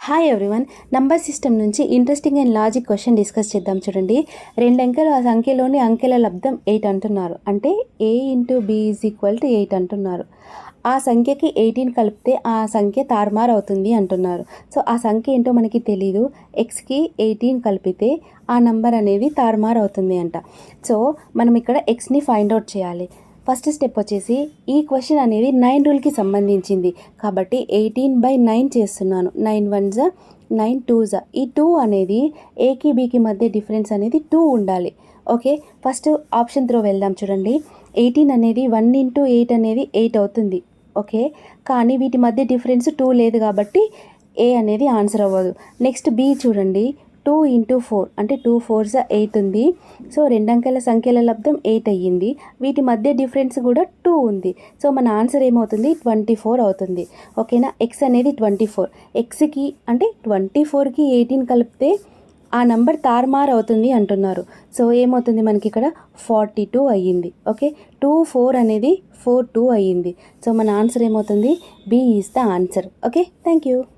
Hi everyone, number system నుంచి interesting and logic question discuss చేద్దాం. చూడండి, రెండు అంకెల సంఖ్యలోని అంకెల లబ్దం 8 అంటున్నారు. అంటే a into b is equal to 8 అంటున్నారు. ఆ సంఖ్యకి 18 కలిపితే ఆ సంఖ్య తారుమారు అవుతుంది అంటున్నారు. సో ఆ సంఖ్య ఏంటో మనకి తెలీదు. ఎక్స్కి 18 కలిపితే ఆ నంబర్ అనేది తారుమారు అవుతుంది అంట. సో మనం ఇక్కడ ఎక్స్ని ఫైండ్ అవుట్ చేయాలి. ఫస్ట్ స్టెప్ వచ్చేసి ఈ క్వశ్చన్ అనేది 9 రూల్కి సంబంధించింది కాబట్టి 18/9 చేస్తున్నాను. 9 1 9 2 ఈ 2 అనేది ఏకి బీకి మధ్య డిఫరెన్స్ అనేది 2 ఉండాలి. ఓకే, ఫస్ట్ ఆప్షన్ త్రో వెళ్దాం. చూడండి, 18 అనేది 1 ఇంటూ 8 అనేది 8 అవుతుంది. ఓకే, కానీ వీటి మధ్య డిఫరెన్స్ 2 లేదు కాబట్టి ఏ అనేది ఆన్సర్ అవ్వదు. నెక్స్ట్ బి చూడండి, 2 ఇంటూ 4 అంటే 2 4 8 ఉంది. సో రెండు అంకెల సంఖ్యల లబ్దం 8 అయ్యింది. వీటి మధ్య డిఫరెన్స్ కూడా 2 ఉంది. సో మన ఆన్సర్ ఏమవుతుంది? 24 అవుతుంది. ఓకేనా, ఎక్స్ అనేది 24. ఎక్స్కి అంటే 24కి 18 కలిపితే ఆ నంబర్ తారుమారు అవుతుంది అంటున్నారు. సో ఏమవుతుంది మనకి ఇక్కడ 42 అయ్యింది. ఓకే, 2 4 అనేది 4 2 అయ్యింది. సో మన ఆన్సర్ ఏమవుతుంది? B is the answer. Okay, thank you.